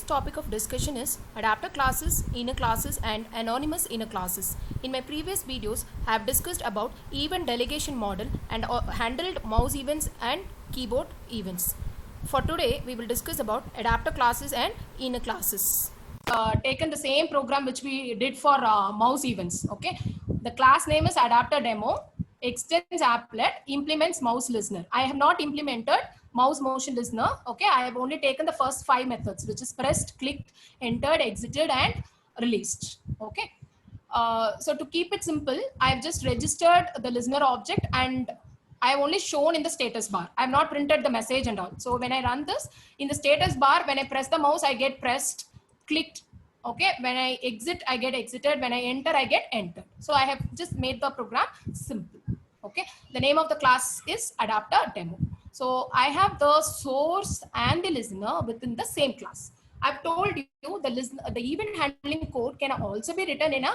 topic of discussion is adapter classes, inner classes and anonymous inner classes. In my previous videos, I have discussed about event delegation model and handled mouse events and keyboard events. For today, we will discuss about adapter classes and inner classes. Taken the same program which we did for mouse events. Okay, the class name is adapter demo, extends applet, implements mouse listener. I have not implemented mouse motion listener. Okay, I have only taken the first 5 methods, which is pressed, clicked, entered, exited and released. Okay, so to keep it simple, I have just registered the listener object and I have only shown in the status bar. I have not printed the message and all. So when I run this in the status bar, when I press the mouse, I get pressed, clicked. Okay, when I exit, I get exited. When I enter, I get entered. So I have just made the program simple. Okay, the name of the class is adapter demo. So I have the source and the listener within the same class. I've told you the event handling code can also be written in a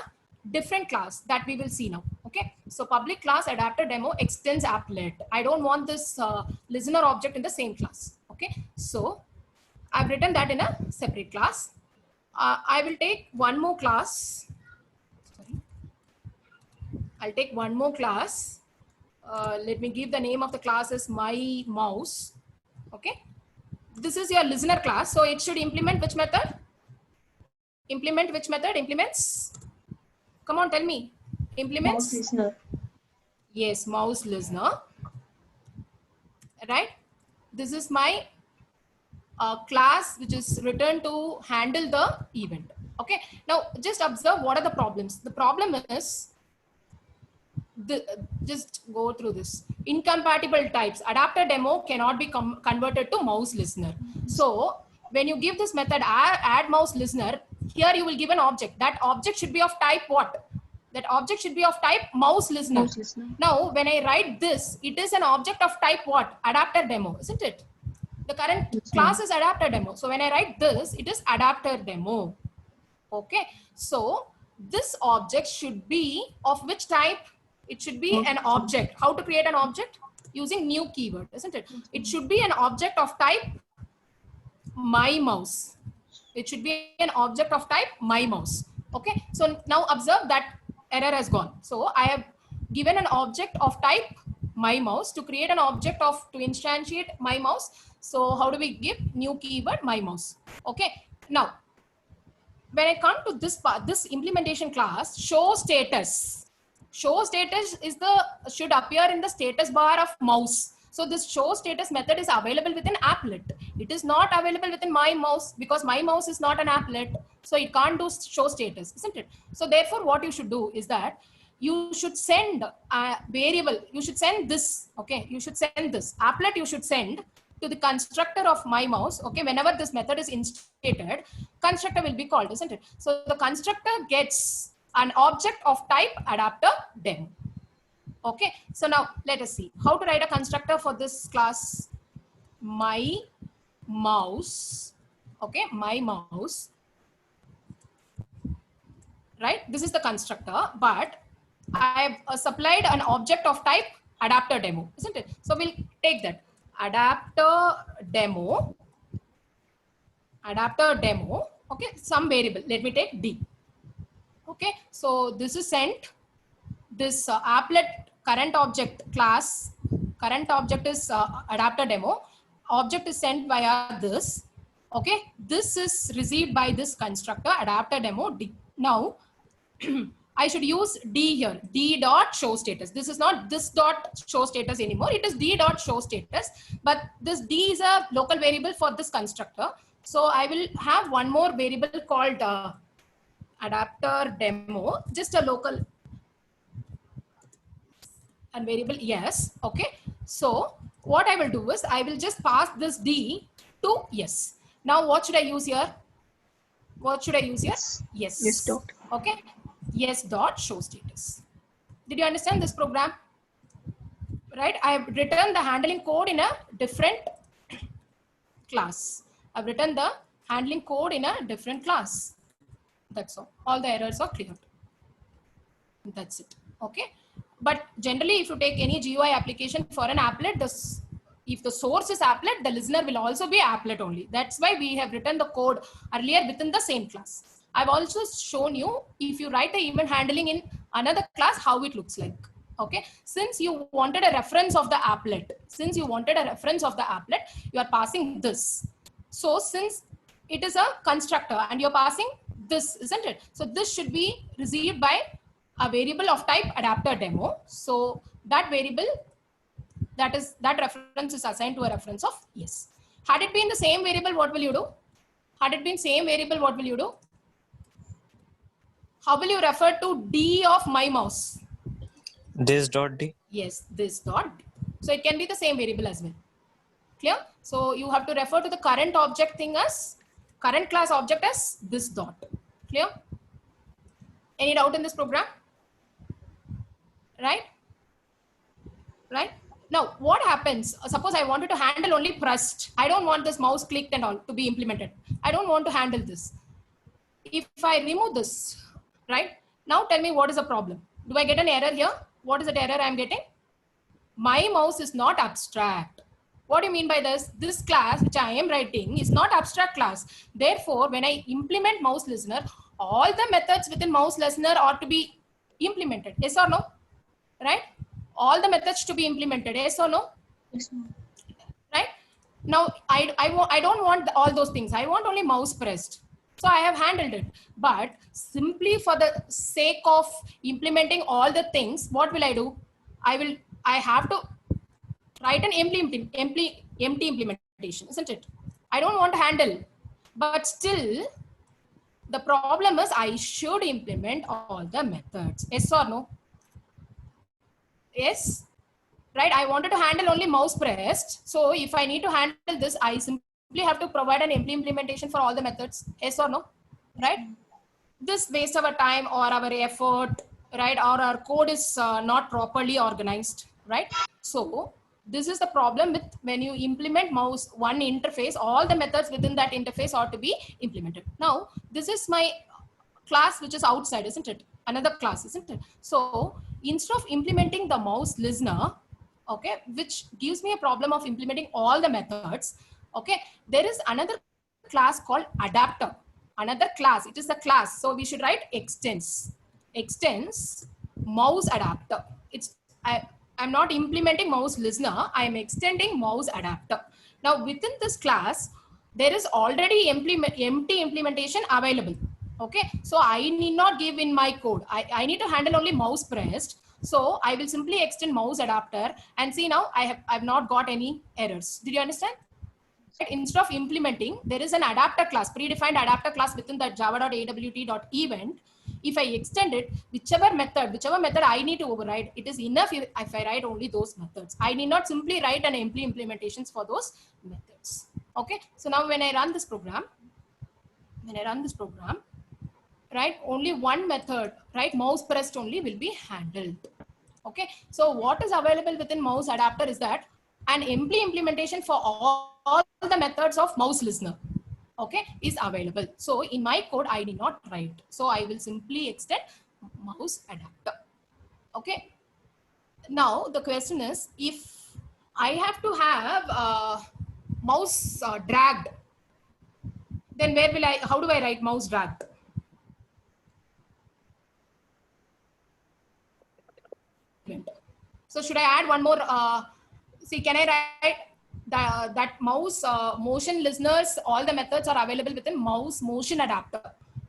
different class that we will see now. Okay, so public class adapter demo extends applet. I don't want this listener object in the same class. Okay, so I've written that in a separate class. I will take one more class. Sorry. I'll take one more class. Let me give the name of the class as my mouse. Okay, this is your listener class, so it should implement which method? Implement which method? Implements. Come on, tell me. Implements. Mouse listener. Yes, mouse listener. Right. This is my class which is written to handle the event. Okay. Now just observe what are the problems. The problem is just go through this. Incompatible types. Adapter demo cannot be converted to mouse listener. So when you give this method add mouse listener, here you will give an object. That object should be of type what? That object should be of type mouse listener. Mouse listener. Now when I write this, it is an object of type what? Adapter demo, isn't it? The current class is adapter demo. So when I write this, it is adapter demo. Okay. So this object should be of which type? It should be an object. How to create an object? Using new keyword, isn't it? It should be an object of type my mouse. It should be an object of type my mouse. Okay. So now observe that error has gone. So I have given an object of type my mouse to create an object to instantiate my mouse. So how do we give new keyword my mouse? Okay. Now, when I come to this part, this implementation class, show status. Show status is should appear in the status bar of mouse. So this show status method is available within applet. It is not available within my mouse because my mouse is not an applet. So it can't do show status, isn't it? So therefore, what you should do is that you should send a variable. You should send this. Okay, you should send this applet. You should send to the constructor of my mouse. Okay, whenever this method is instantiated, constructor will be called, isn't it? So the constructor gets an object of type adapter demo. Okay, so now let us see how to write a constructor for this class my mouse. Okay, my mouse. Right, this is the constructor, but I have supplied an object of type adapter demo, isn't it? So we'll take that adapter demo. Okay, some variable. Let me take D. Okay, so this is sent. This applet current object class, current object is adapter demo. Object is sent via this. Okay, this is received by this constructor adapter demo D. Now I should use D here, D dot show status. This is not this dot show status anymore. It is D dot show status, but this D is a local variable for this constructor. So I will have one more variable called adapter demo, just a local and variable yes. Okay, so what I will do is I will just pass this D to yes. Now what should I use here? What should I use here? Yes. Yes dot. Okay, yes dot show status. Did you understand this program? Right, I have written the handling code in a different class. I've written the handling code in a different class. That's all the errors are cleared. That's it. Okay, but generally if you take any GUI application for an applet, this If the source is applet, the listener will also be applet only. That's why we have written the code earlier within the same class. I've also shown you if you write the event handling in another class, how it looks like. Okay, since you wanted a reference of the applet, you are passing this. So since it is a constructor and you're passing this, isn't it? So this should be received by a variable of type adapter demo. So that variable, that reference is assigned to a reference of yes. Had it been the same variable, what will you do? Had it been same variable, what will you do? How will you refer to D of my mouse? This dot D. Yes, this dot D. So it can be the same variable as well. Clear? So you have to refer to the current object thing as current class object as this dot. Clear? Any doubt in this program? Right? Right? Now, what happens? Suppose I wanted to handle only pressed. I don't want this mouse clicked and all to be implemented. I don't want to handle this. If I remove this, right? Now tell me what is the problem. Do I get an error here? What is the error I'm getting? My mouse is not abstract. What do you mean by this? This class which I am writing is not abstract class. Therefore, when I implement mouse listener, all the methods within mouse listener ought to be implemented. Yes or no? Right? All the methods to be implemented. Yes or no? Yes, ma'am. Right? Now, I don't want all those things. I want only mouse pressed. So I have handled it. But simply for the sake of implementing all the things, what will I do? I have to write an empty implementation, isn't it? I don't want to handle. But still, the problem is I should implement all the methods. Yes or no? Yes, right? I wanted to handle only mouse pressed. So if I need to handle this, I simply have to provide an empty implementation for all the methods. Yes or no? Right? This wastes our time or our effort, right? Or our code is not properly organized, right? So this is the problem with when you implement mouse one interface, all the methods within that interface ought to be implemented. Now, this is my class which is outside, isn't it? Another class, isn't it? So instead of implementing the mouse listener, okay, which gives me a problem of implementing all the methods, okay, there is another class called adapter. Another class, it is a class. So we should write extends mouse adapter. I'm not implementing mouse listener, I am extending mouse adapter. Now within this class, there is already empty implementation available. Okay, so I need not give in my code. I need to handle only mouse pressed. So I will simply extend mouse adapter and see now I've not got any errors. Did you understand? Instead of implementing, there is an adapter class, predefined adapter class within that java.awt.event. If I extend it, whichever method I need to override, it is enough if I write only those methods. I need not simply write an empty implementations for those methods. Okay, so now when I run this program, right, only one method, right, mouse pressed only will be handled. Okay, so what is available within mouse adapter is that an empty implementation for all the methods of mouse listener, okay, is available. So in my code, I did not write. So I will simply extend mouse adapter. Okay. Now the question is, if I have to have mouse dragged, then how do I write mouse dragged? So should I add one more? See, can I write that mouse motion listeners? All the methods are available within mouse motion adapter.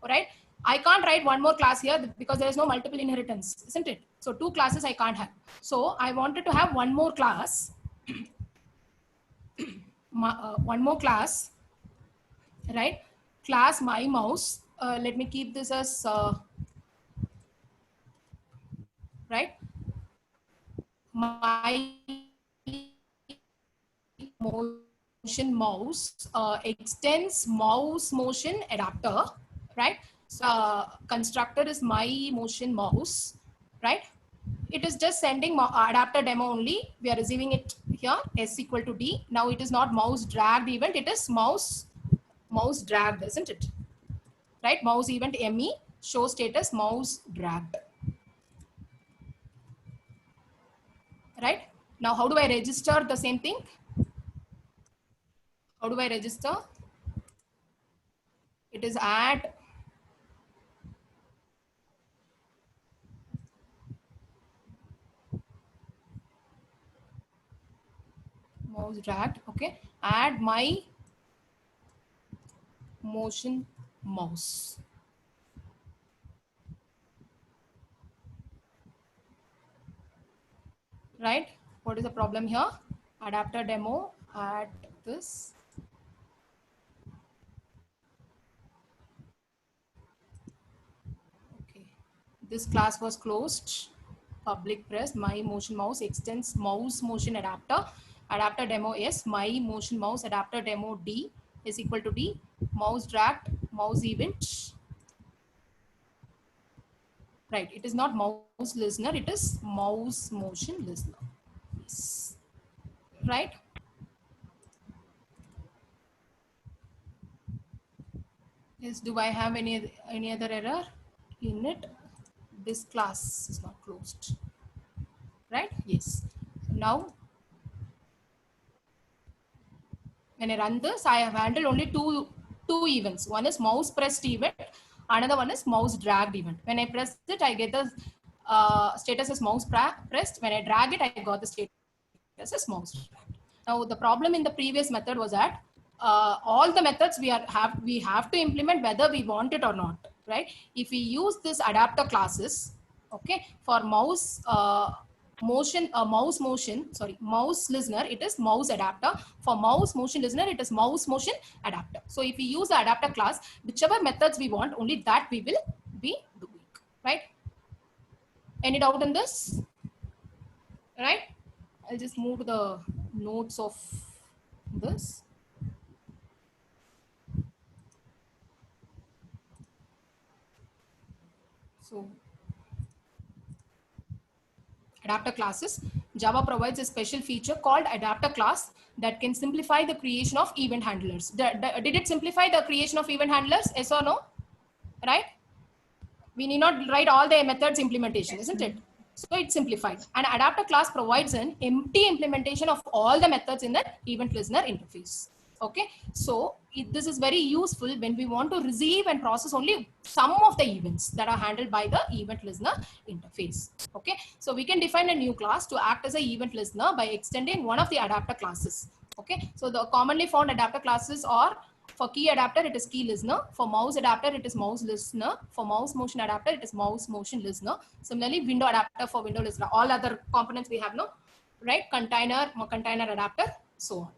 All right. I can't write one more class here because there is no multiple inheritance, isn't it? So two classes I can't have. So I wanted to have one more class. One more class, right? Class my mouse. Let me keep this as right. My motion mouse extends mouse motion adapter, right? So constructor is my motion mouse, right? It is just sending adapter demo only. We are receiving it here, s equal to d. Now it is not mouse dragged event, it is mouse dragged, isn't it? Right? Mouse event me show status mouse dragged. Right? Now how do I register the same thing? How do I register? It is add mouse dragged. Okay, add my motion mouse. Right? What is the problem here? Adapter demo, add this. Okay, this class was closed. Public press my motion mouse extends mouse motion adapter. Adapter demo S, my motion mouse adapter demo D is equal to D. Mouse dragged, mouse event. Right, it is not mouse listener, it is mouse motion listener. Yes. Right? Yes, do I have any other error in it? This class is not closed. Right? Yes. Now, when I run this, I have handled only two events. One is mouse pressed event, another one is mouse dragged event. When I press it, I get the status as mouse pressed. When I drag it, I got the status as mouse dragged. Now, the problem in the previous method was that all the methods we have to implement whether we want it or not, right? If we use this adapter classes, okay, for mouse mouse listener, it is mouse adapter. For mouse motion listener, it is mouse motion adapter. So if we use the adapter class, whichever methods we want, only that we will be doing, right? Any doubt in this? Right? I'll just move to the notes of this. So adapter classes, Java provides a special feature called adapter class that can simplify the creation of event handlers. Did it simplify the creation of event handlers? Yes or no? Right? We need not write all the methods implementation, isn't it? So it's simplified. An adapter class provides an empty implementation of all the methods in the event listener interface. Okay, so this is very useful when we want to receive and process only some of the events that are handled by the event listener interface. Okay, so we can define a new class to act as an event listener by extending one of the adapter classes. Okay, so the commonly found adapter classes are: for key adapter, it is key listener. For mouse adapter, it is mouse listener. For mouse motion adapter, it is mouse motion listener. Similarly, window adapter for window listener. All other components we have no, right? Container adapter, so on.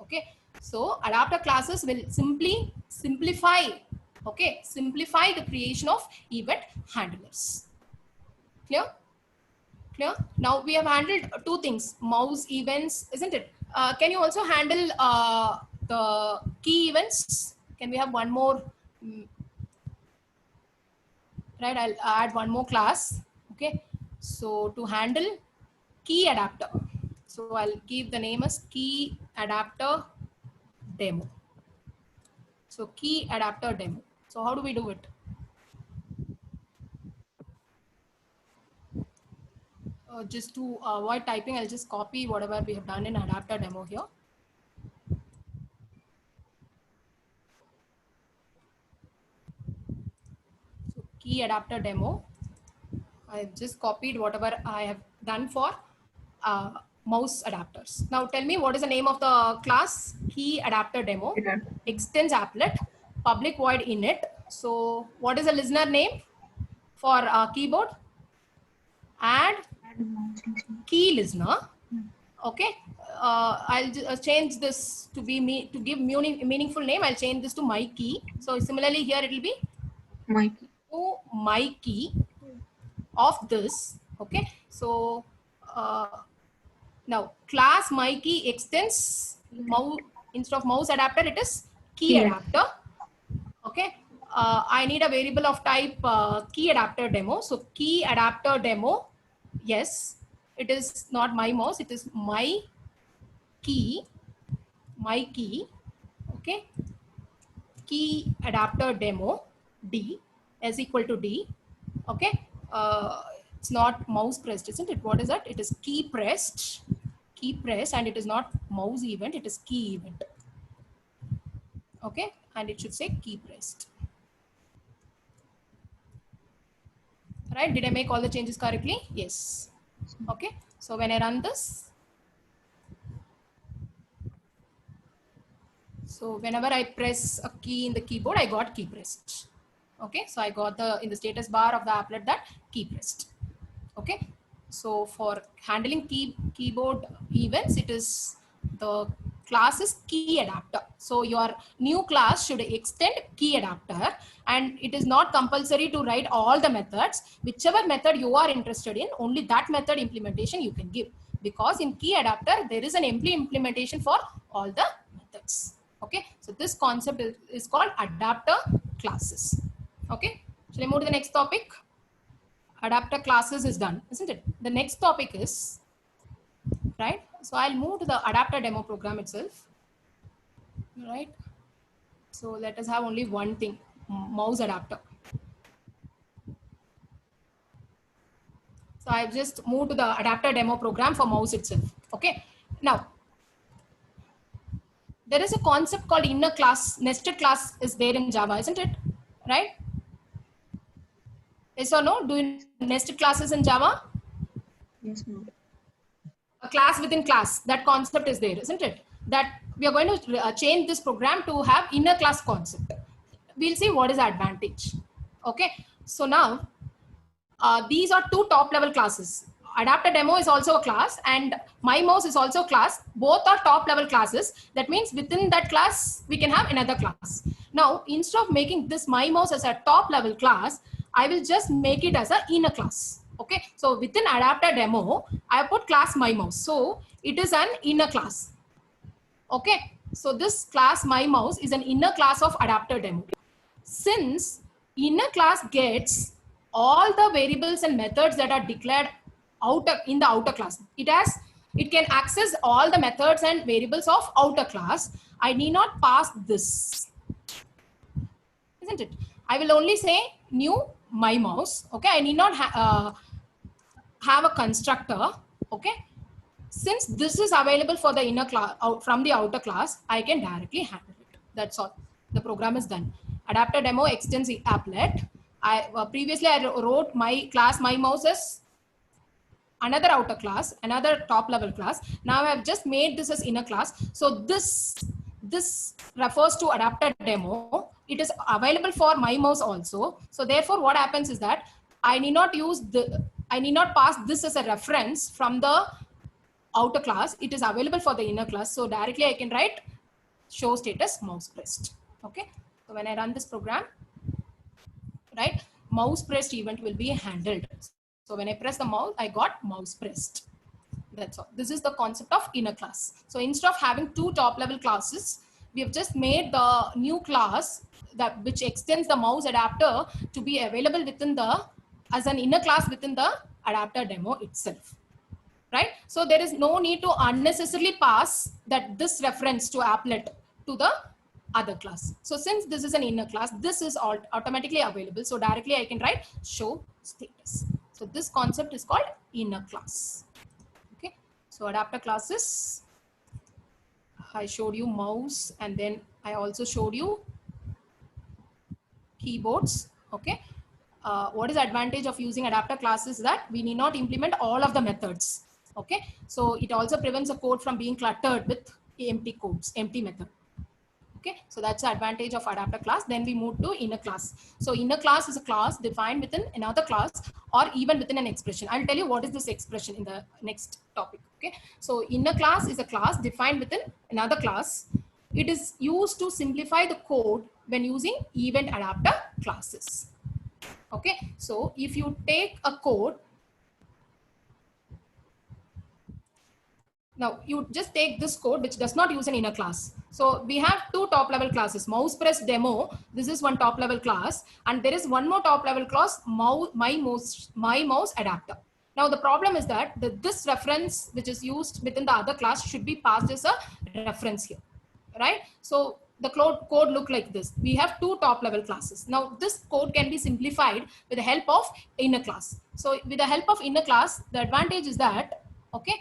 Okay, so adapter classes will simplify, okay, simplify the creation of event handlers. Clear? Clear? Now we have handled two things: mouse events, isn't it? Can you also handle the key events? Can we have one more? Right, I'll add one more class. Okay, so to handle key adapter, so I'll give the name as key adapter demo. So key adapter demo. So how do we do it? Just to avoid typing, I'll just copy whatever we have done in adapter demo here. So key adapter demo. I've just copied whatever I have done for mouse adapters. Now tell me, what is the name of the class? Key adapter demo. Extends applet, public void init. So what is the listener name for keyboard? Add key listener. Okay, I'll change this to be to give meaningful name. I'll change this to my key. So similarly here it will be My key. to my key of this. Okay, so now class my key extends mouse, instead of mouse adapter it is key adapter. Okay, I need a variable of type key adapter demo. So key adapter demo, yes, it is not my mouse, it is my key, okay, key adapter demo D is equal to D. Okay, it's not mouse pressed, isn't it? What is that? It is key pressed, and it is not mouse event, it is key event. Okay, and it should say key pressed. Right, did I make all the changes correctly? Yes. Okay, so when I run this, so whenever I press a key in the keyboard, I got key pressed. Okay, so I got the in the status bar of the applet that key pressed. Okay, so for handling keyboard events, it is the class is key adapter. So your new class should extend key adapter, and it is not compulsory to write all the methods. Whichever method you are interested in, only that method implementation you can give, because in key adapter there is an empty implementation for all the methods. Okay, so this concept is called adapter classes. Okay, shall I move to the next topic? Adapter classes is done, isn't it? The next topic is, right? So I'll move to the adapter demo program itself, right? So let us have only one thing, mouse adapter. So I've just moved to the adapter demo program for mouse itself. Okay. Now, there is a concept called inner class, nested class is there in Java, isn't it? Right? Yes or no? Do you nested classes in Java? Yes, ma'am. A class within class, that concept is there, isn't it? That we are going to change this program to have inner class concept. We'll see what is the advantage. Okay, so now these are two top level classes. Adapter demo is also a class, and my mouse is also a class. Both are top level classes. That means within that class we can have another class. Now instead of making this my mouse as a top level class, I will just make it as an inner class. Okay, so within adapter demo I put class my mouse, so it is an inner class. Okay, so this class my mouse is an inner class of adapter demo. Since inner class gets all the variables and methods that are declared outer in the outer class, it can access all the methods and variables of outer class. I need not pass this, isn't it? I will only say new my mouse. Okay, I need not have a constructor. Okay, since this is available for the inner class from the outer class, I can directly handle it. That's all. The program is done. Adapter demo extends the applet. Previously I wrote my class my mouse as another outer class, another top level class. Now I have just made this as inner class. So this refers to adapter demo. It is available for my mouse also. So therefore what happens is that I need not pass this as a reference from the outer class. It is available for the inner class. So directly I can write show status mouse pressed. Okay, so when I run this program, right, mouse pressed event will be handled. So when I press the mouse, I got mouse pressed. That's all. This is the concept of inner class. So instead of having two top level classes, we have just made the new class that which extends the mouse adapter to be available within the as an inner class within the adapter demo itself. Right? So there is no need to unnecessarily pass that this reference to applet to the other class. So since this is an inner class, this is automatically available. So directly I can write show status. So this concept is called inner class. Okay. So adapter classes, I showed you mouse, and then I also showed you keyboards. Okay. What is the advantage of using adapter classes? That we need not implement all of the methods. Okay, so it also prevents a code from being cluttered with empty method. Okay, so that's the advantage of adapter class. Then we move to inner class. So inner class is a class defined within another class or even within an expression. I'll tell you what is this expression in the next topic. Okay, so inner class is a class defined within another class. It is used to simplify the code when using event adapter classes. Okay, so if you take a code, now you just take this code which does not use an inner class. So we have two top level classes, mouse press demo. This is one top level class, and there is one more top level class, my mouse adapter. Now the problem is that this reference which is used within the other class should be passed as a reference here, right? So the code look like this. We have two top level classes. Now this code can be simplified with the help of inner class. So with the help of inner class, the advantage is that, okay,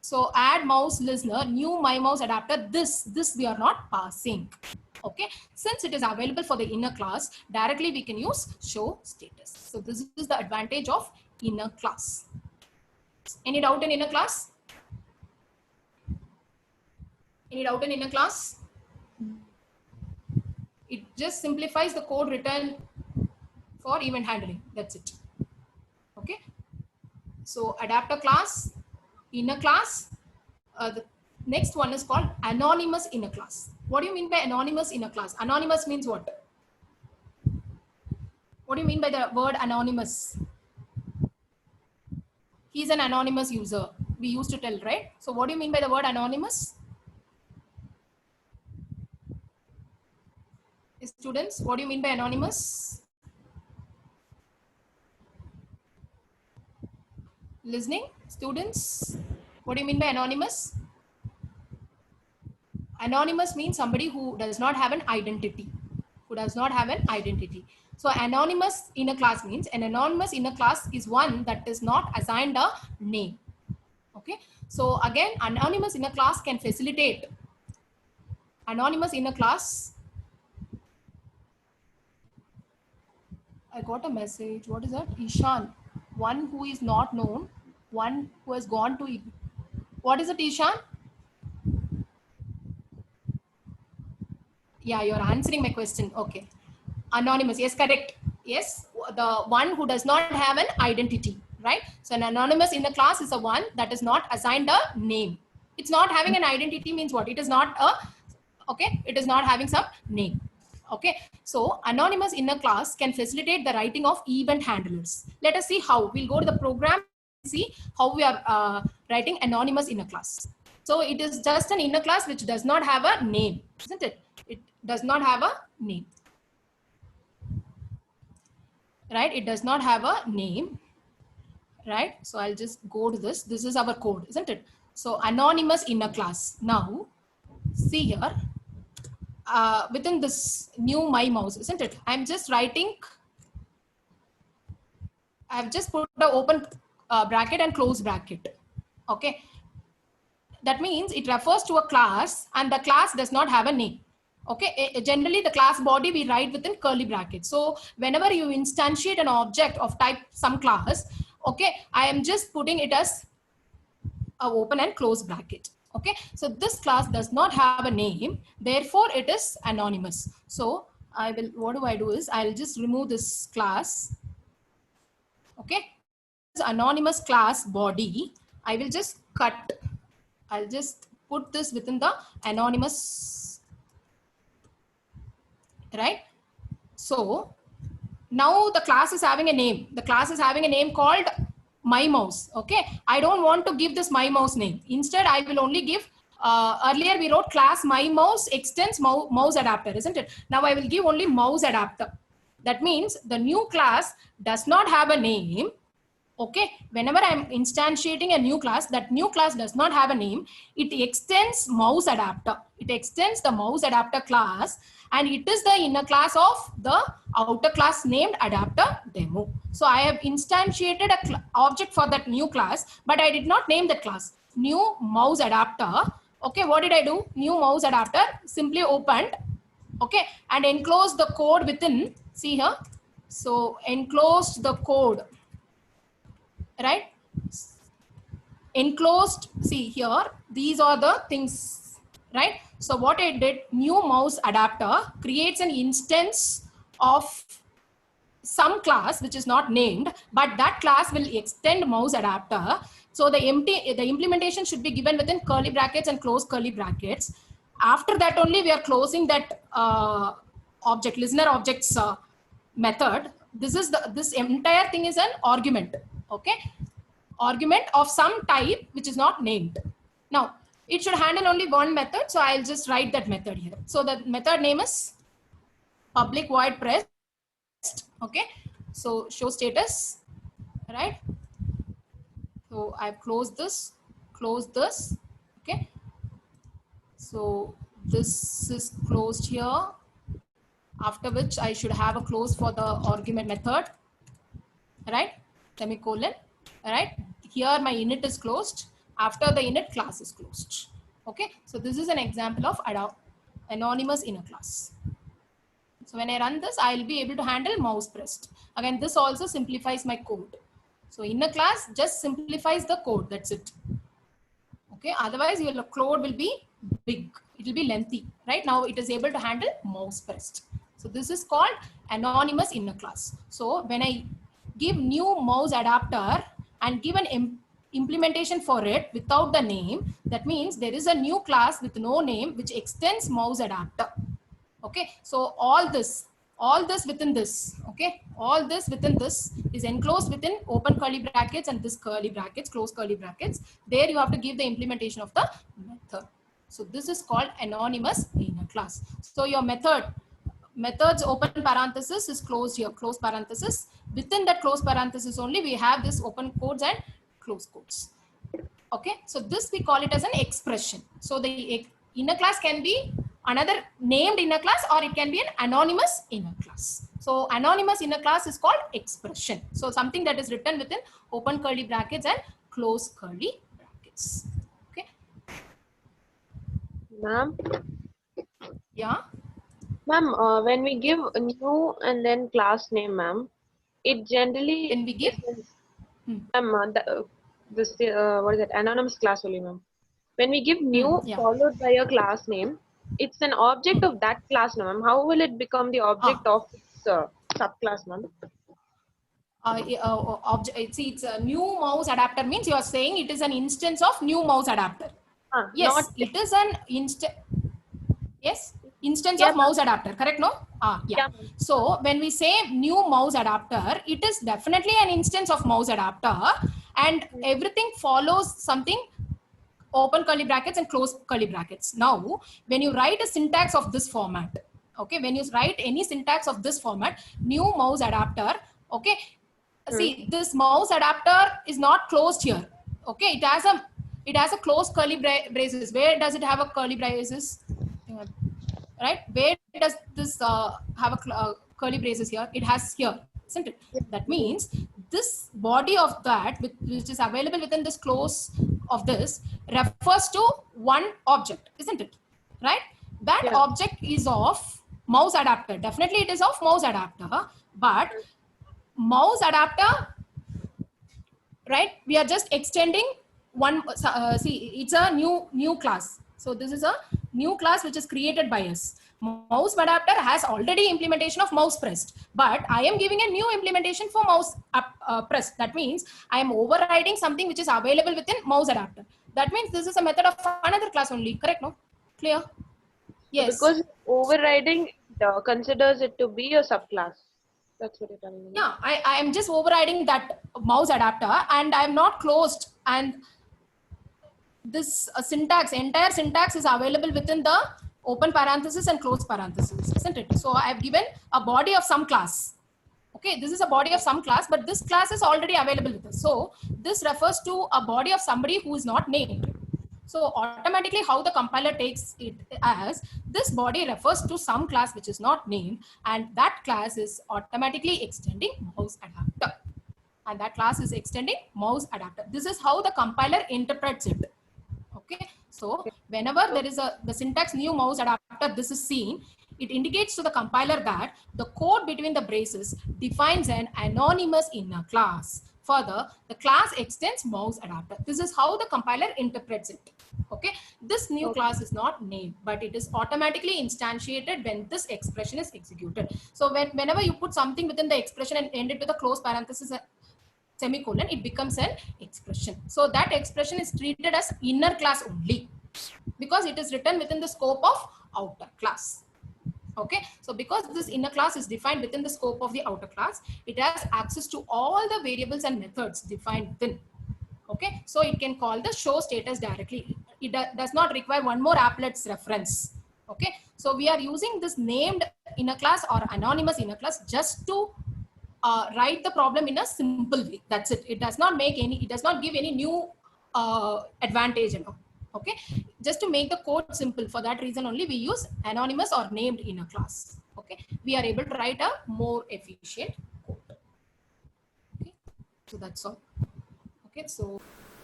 So add mouse listener, new my mouse adapter, this we are not passing. Okay, since it is available for the inner class, directly we can use show status. So this is the advantage of inner class. Any doubt in inner class? Any doubt in inner class? It just simplifies the code written for event handling. That's it. Okay. So adapter class, inner class. The next one is called anonymous inner class. What do you mean by anonymous inner class? Anonymous means what? What do you mean by the word anonymous? He's an anonymous user. We used to tell, right? So what do you mean by the word anonymous? Students, what do you mean by anonymous? Listening, students, what do you mean by anonymous? Anonymous means somebody who does not have an identity. Who does not have an identity. So anonymous inner class means an anonymous inner class is one that is not assigned a name. Okay. So again, anonymous inner class can facilitate. Anonymous inner class. I got a message. What is that? Ishan. One who is not known. One who has gone to. What is it, Ishan? Yeah, you're answering my question. Okay. Anonymous. Yes, correct. Yes, the one who does not have an identity, right? So an anonymous inner class is a one that is not assigned a name. It's not having an identity means what? It is not a, okay, it is not having some name. Okay, so anonymous inner class can facilitate the writing of event handlers. Let us see how. We'll go to the program, see how we are writing anonymous inner class. So it is just an inner class which does not have a name, isn't it? It does not have a name. Right, it does not have a name, right? So I'll just go to this. This is our code, isn't it? So anonymous inner class. Now see here, within this new my mouse, isn't it? I'm just writing, I've just put the open bracket and close bracket. Okay, that means it refers to a class and the class does not have a name. Okay, generally the class body we write within curly brackets. So whenever you instantiate an object of type some class, okay, I am just putting it as a open and close bracket. Okay, so this class does not have a name, therefore it is anonymous. So I will, what do I do is I'll just remove this class. Okay, this anonymous class body, I will just cut. I'll just put this within the anonymous. Right, so now the class is having a name. The class is having a name called my mouse. Okay, I don't want to give this my mouse name. Instead, I will only give, earlier we wrote class my mouse extends mouse adapter, isn't it? Now I will give only mouse adapter. That means the new class does not have a name. Okay, whenever I'm instantiating a new class, that new class does not have a name. It extends mouse adapter. It extends the mouse adapter class, and it is the inner class of the outer class named adapter demo. So I have instantiated a object for that new class, but I did not name that class. New mouse adapter. Okay, what did I do? New mouse adapter, simply opened. Okay, and enclosed the code within. See here. So enclosed the code. Right, enclosed, see here, these are the things, right? So what I did, new mouse adapter creates an instance of some class which is not named, but that class will extend mouse adapter. So the implementation should be given within curly brackets and close curly brackets. After that only we are closing that object, listener objects method. This entire thing is an argument. Okay, argument of some type which is not named. Now it should handle only one method, so I'll just write that method here. So the method name is public void pressed. Okay, so show status, right? So I've closed this. Okay, so this is closed here, after which I should have a close for the argument method, right? Semicolon. All right, here my init is closed. after the init class is closed. Okay, so this is an example of anonymous inner class. So when I run this, I'll be able to handle mouse pressed. Again, this also simplifies my code. So inner class just simplifies the code. That's it. Okay, otherwise your code will be big. It will be lengthy. Right now, it is able to handle mouse pressed. So this is called anonymous inner class. So when I give new mouse adapter and give an implementation for it without the name, that means there is a new class with no name which extends mouse adapter. Okay, so all this within this, okay, all this within this is enclosed within open curly brackets and this curly brackets, close curly brackets. There you have to give the implementation of the method. So this is called anonymous inner class. So your methods open parenthesis is closed here, close parenthesis. Within that close parenthesis only we have this open quotes and close quotes. Okay, so this we call it as an expression. So the inner class can be another named inner class or it can be an anonymous inner class. So anonymous inner class is called expression. So something that is written within open curly brackets and close curly brackets. Okay. Ma'am? Yeah. Ma'am, when we give a new and then class name, ma'am, it generally When we give ma'am, this what is it? Anonymous class only, ma'am. When we give new yeah. followed by a class name, it's an object of that class, ma'am. How will it become the object of its subclass, ma'am? It's a new mouse adapter means you are saying it is an instance of new mouse adapter. Yes, it is an instance of mouse adapter, correct? No? Yeah. So when we say new mouse adapter, it is definitely an instance of mouse adapter and everything follows something open curly brackets and close curly brackets. Now, when you write a syntax of this format, okay, when you write any syntax of this format, new mouse adapter, okay, see this mouse adapter is not closed here. Okay, it has a closed curly braces. Where does it have a curly braces? Right? Where does this have a curly braces here? It has here, isn't it? That means this body of that which is available within this close of this refers to one object, isn't it? Right? That object is of mouse adapter. Definitely it is of mouse adapter, but mouse adapter, right? We are just extending one. See, it's a new class. So this is a new class which is created by us. Mouse adapter has already implementation of mouse pressed, but I am giving a new implementation for mouse pressed. That means I am overriding something which is available within mouse adapter. That means this is a method of another class only. Correct? No? Clear? Yes. Because overriding considers it to be a subclass. That's what you're telling me. Yeah, I am just overriding that mouse adapter and I am not closed, and this entire syntax is available within the open parenthesis and close parenthesis, isn't it? So I have given a body of some class. Okay, this is a body of some class, but this class is already available with us. So this refers to a body of somebody who is not named. So automatically how the compiler takes it as this body refers to some class which is not named, and that class is automatically extending mouse adapter. And that class is extending mouse adapter. This is how the compiler interprets it. Okay, so whenever there is the syntax new mouse adapter, this is seen, it indicates to the compiler that the code between the braces defines an anonymous inner class. Further, the class extends mouse adapter. This is how the compiler interprets it. Okay, this new class is not named, but it is automatically instantiated when this expression is executed. So whenever you put something within the expression and end it with a close parenthesis, semicolon, it becomes an expression. So that expression is treated as inner class only because it is written within the scope of outer class. Okay, so because this inner class is defined within the scope of the outer class, it has access to all the variables and methods defined within. Okay, so it can call the show status directly. It does not require one more applets reference. Okay, so we are using this named inner class or anonymous inner class just to write the problem in a simple way. That's it. It does not make any, it does not give any new advantage. Okay, just to make the code simple. For that reason only we use anonymous or named inner class. Okay, we are able to write a more efficient code. Okay, so that's all. Okay, so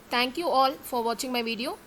Thank you all for watching my video.